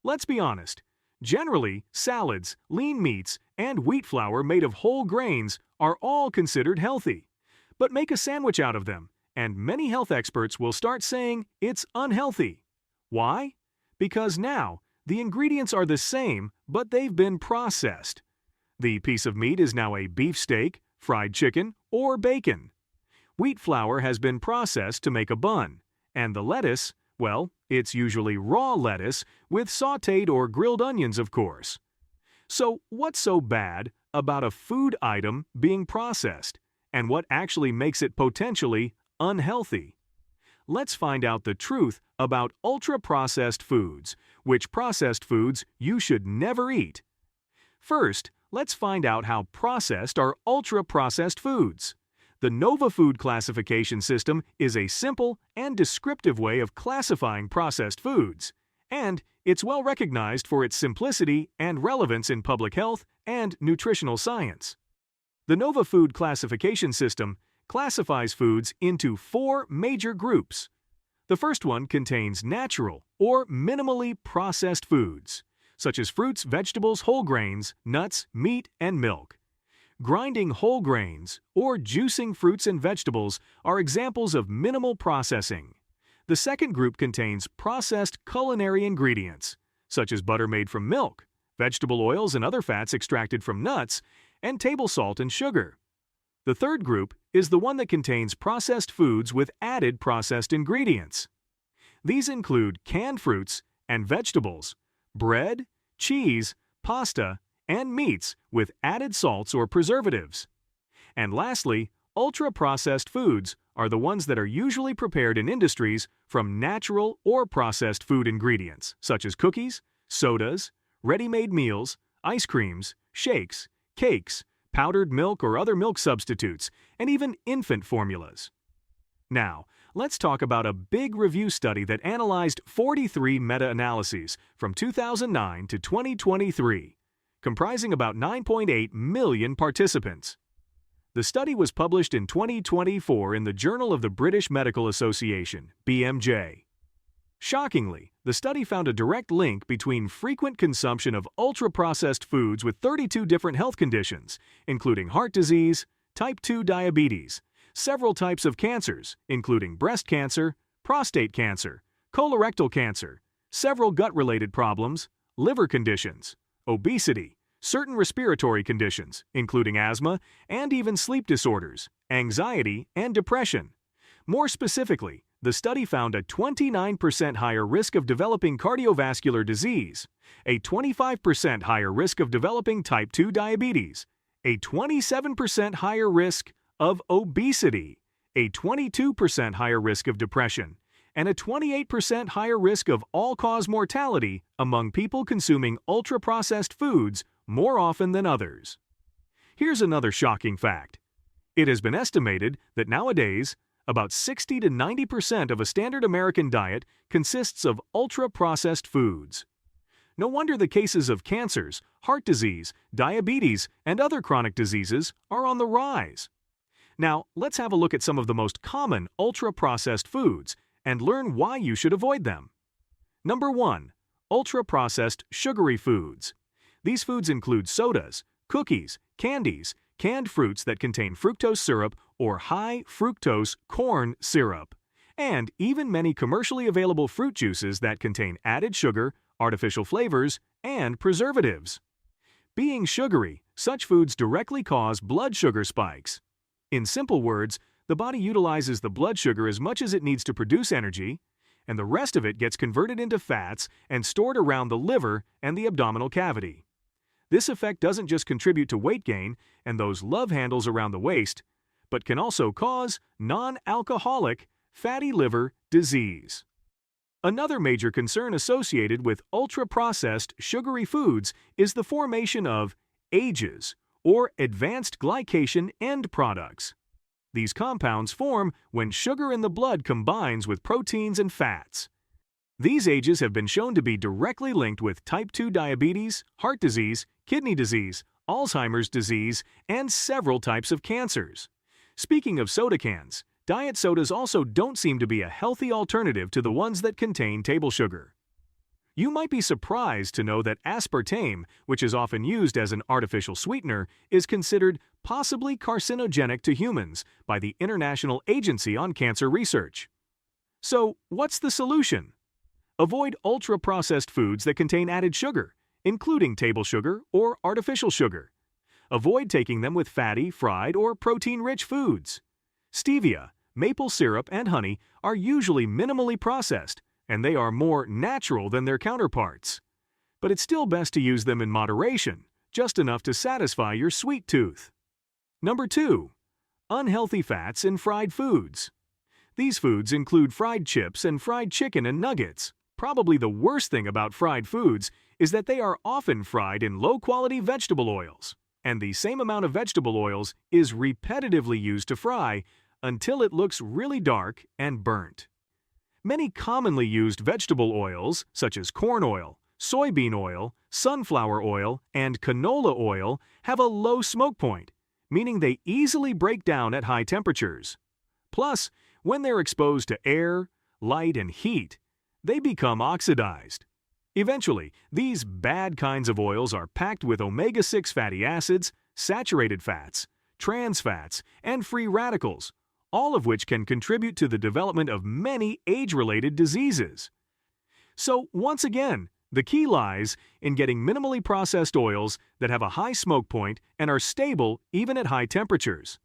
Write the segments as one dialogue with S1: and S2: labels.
S1: Let's be honest. Generally, salads, lean meats, and wheat flour made of whole grains are all considered healthy. But make a sandwich out of them, and many health experts will start saying it's unhealthy. Why? Because now, the ingredients are the same, but they've been processed. The piece of meat is now a beef steak, fried chicken, or bacon. Wheat flour has been processed to make a bun, and the lettuce, well, it's usually raw lettuce with sautéed or grilled onions, of course. So what's so bad about a food item being processed, and what actually makes it potentially unhealthy? Let's find out the truth about ultra-processed foods, which processed foods you should never eat. First, let's find out how processed are ultra-processed foods. The Knowhow food classification system is a simple and descriptive way of classifying processed foods, and it's well recognized for its simplicity and relevance in public health and nutritional science. The Knowhow food classification system classifies foods into 4 major groups. The first one contains natural or minimally processed foods, such as fruits, vegetables, whole grains, nuts, meat, and milk. Grinding whole grains or juicing fruits and vegetables are examples of minimal processing. The second group contains processed culinary ingredients, such as butter made from milk, vegetable oils and other fats extracted from nuts, and table salt and sugar. The third group is the one that contains processed foods with added processed ingredients. These include canned fruits and vegetables, bread, cheese, pasta, and meats with added salts or preservatives. And lastly, ultra-processed foods are the ones that are usually prepared in industries from natural or processed food ingredients, such as cookies, sodas, ready-made meals, ice creams, shakes, cakes, powdered milk or other milk substitutes, and even infant formulas. Now, let's talk about a big review study that analyzed 43 meta-analyses from 2009 to 2023. Comprising about 9.8 million participants. The study was published in 2024 in the Journal of the British Medical Association, BMJ. Shockingly, the study found a direct link between frequent consumption of ultra-processed foods with 32 different health conditions, including heart disease, type 2 diabetes, several types of cancers, including breast cancer, prostate cancer, colorectal cancer, several gut-related problems, liver conditions, obesity, certain respiratory conditions, including asthma, and even sleep disorders, anxiety, and depression. More specifically, the study found a 29% higher risk of developing cardiovascular disease, a 25% higher risk of developing type 2 diabetes, a 27% higher risk of obesity, a 22% higher risk of depression, and a 28% higher risk of all-cause mortality among people consuming ultra-processed foods more often than others. Here's another shocking fact. It has been estimated that nowadays, about 60 to 90% of a standard American diet consists of ultra-processed foods. No wonder the cases of cancers, heart disease, diabetes, and other chronic diseases are on the rise. Now, let's have a look at some of the most common ultra-processed foods and learn why you should avoid them. Number 1. Ultra-processed sugary foods. These foods include sodas, cookies, candies, canned fruits that contain fructose syrup or high fructose corn syrup, and even many commercially available fruit juices that contain added sugar, artificial flavors, and preservatives. Being sugary, such foods directly cause blood sugar spikes. In simple words, the body utilizes the blood sugar as much as it needs to produce energy, and the rest of it gets converted into fats and stored around the liver and the abdominal cavity. This effect doesn't just contribute to weight gain and those love handles around the waist, but can also cause non-alcoholic fatty liver disease. Another major concern associated with ultra-processed sugary foods is the formation of AGEs, or advanced glycation end products. These compounds form when sugar in the blood combines with proteins and fats. These AGEs have been shown to be directly linked with type 2 diabetes, heart disease, kidney disease, Alzheimer's disease, and several types of cancers. Speaking of soda cans, diet sodas also don't seem to be a healthy alternative to the ones that contain table sugar. You might be surprised to know that aspartame, which is often used as an artificial sweetener, is considered possibly carcinogenic to humans by the International Agency on Cancer Research. So, what's the solution? Avoid ultra-processed foods that contain added sugar, including table sugar or artificial sugar. Avoid taking them with fatty, fried, or protein-rich foods. Stevia, maple syrup, and honey are usually minimally processed, and they are more natural than their counterparts. But it's still best to use them in moderation, just enough to satisfy your sweet tooth. Number 2. Unhealthy fats in fried foods. These foods include fried chips and fried chicken and nuggets. Probably the worst thing about fried foods is that they are often fried in low-quality vegetable oils, and the same amount of vegetable oils is repetitively used to fry until it looks really dark and burnt. Many commonly used vegetable oils, such as corn oil, soybean oil, sunflower oil, and canola oil, have a low smoke point, meaning they easily break down at high temperatures. Plus, when they're exposed to air, light, and heat, they become oxidized. Eventually, these bad kinds of oils are packed with omega-6 fatty acids, saturated fats, trans fats, and free radicals, all of which can contribute to the development of many age-related diseases. So, once again, the key lies in getting minimally processed oils that have a high smoke point and are stable even at high temperatures.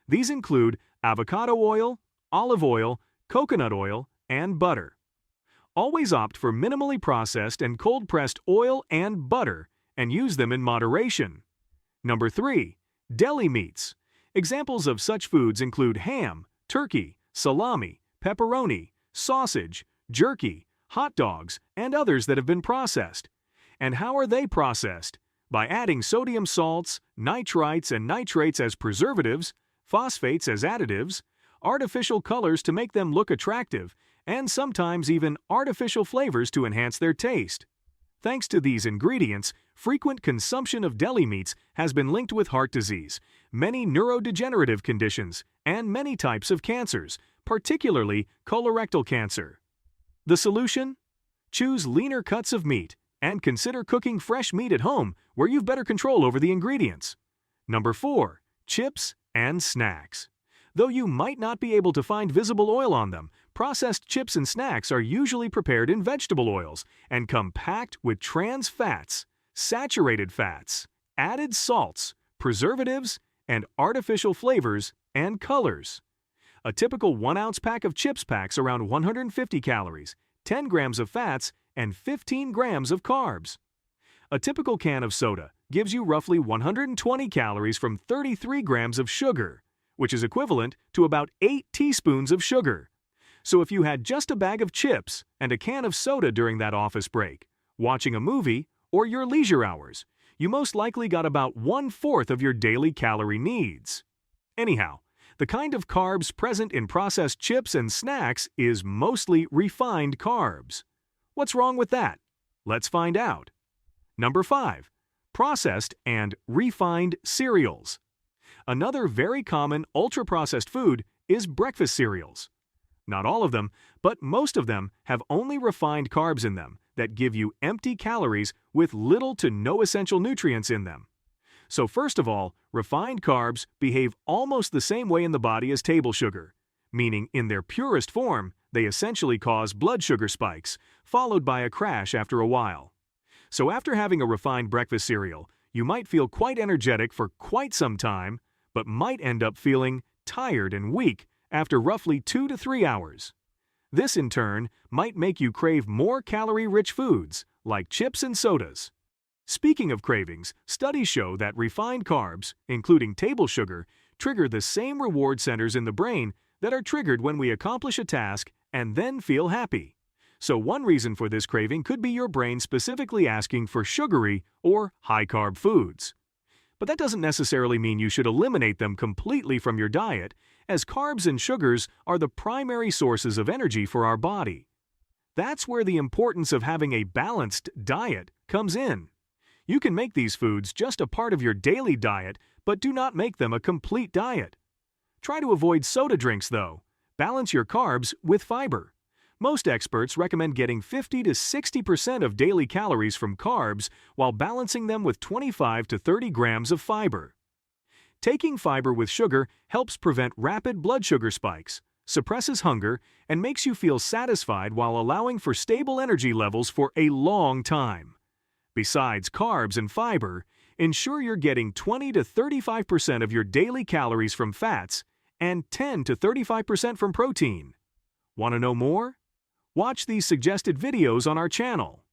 S1: These include avocado oil, olive oil, coconut oil, and butter. Always opt for minimally processed and cold-pressed oil and butter and use them in moderation. Number 3. Deli meats. Examples of such foods include ham, turkey, salami, pepperoni, sausage, jerky, hot dogs, and others that have been processed. And how are they processed? By adding sodium salts, nitrites and nitrates as preservatives, phosphates as additives, artificial colors to make them look attractive, and sometimes even artificial flavors to enhance their taste. Thanks to these ingredients, frequent consumption of deli meats has been linked with heart disease, many neurodegenerative conditions, and many types of cancers, particularly colorectal cancer. The solution? Choose leaner cuts of meat and consider cooking fresh meat at home where you've better control over the ingredients. Number 4. Chips and snacks. Though you might not be able to find visible oil on them, processed chips and snacks are usually prepared in vegetable oils and come packed with trans fats, saturated fats, added salts, preservatives, and artificial flavors and colors. A typical 1-ounce pack of chips packs around 150 calories, 10 grams of fats, and 15 grams of carbs. A typical can of soda gives you roughly 120 calories from 33 grams of sugar, which is equivalent to about 8 teaspoons of sugar. So if you had just a bag of chips and a can of soda during that office break, watching a movie, or your leisure hours, you most likely got about 1/4 of your daily calorie needs. Anyhow, the kind of carbs present in processed chips and snacks is mostly refined carbs. What's wrong with that? Let's find out. Number 5. Processed and refined cereals. Another very common ultra-processed food is breakfast cereals. Not all of them, but most of them have only refined carbs in them that give you empty calories with little to no essential nutrients in them. So first of all, refined carbs behave almost the same way in the body as table sugar, meaning in their purest form, they essentially cause blood sugar spikes, followed by a crash after a while. So after having a refined breakfast cereal, you might feel quite energetic for quite some time, but might end up feeling tired and weak after roughly 2 to 3 hours. This, in turn, might make you crave more calorie-rich foods, like chips and sodas. Speaking of cravings, studies show that refined carbs, including table sugar, trigger the same reward centers in the brain that are triggered when we accomplish a task and then feel happy. So one reason for this craving could be your brain specifically asking for sugary or high-carb foods. But that doesn't necessarily mean you should eliminate them completely from your diet, as carbs and sugars are the primary sources of energy for our body. That's where the importance of having a balanced diet comes in. You can make these foods just a part of your daily diet, but do not make them a complete diet. Try to avoid soda drinks, though. Balance your carbs with fiber. Most experts recommend getting 50 to 60% of daily calories from carbs while balancing them with 25 to 30 grams of fiber. Taking fiber with sugar helps prevent rapid blood sugar spikes, suppresses hunger, and makes you feel satisfied while allowing for stable energy levels for a long time. Besides carbs and fiber, ensure you're getting 20 to 35% of your daily calories from fats and 10 to 35% from protein. Want to know more? Watch these suggested videos on our channel.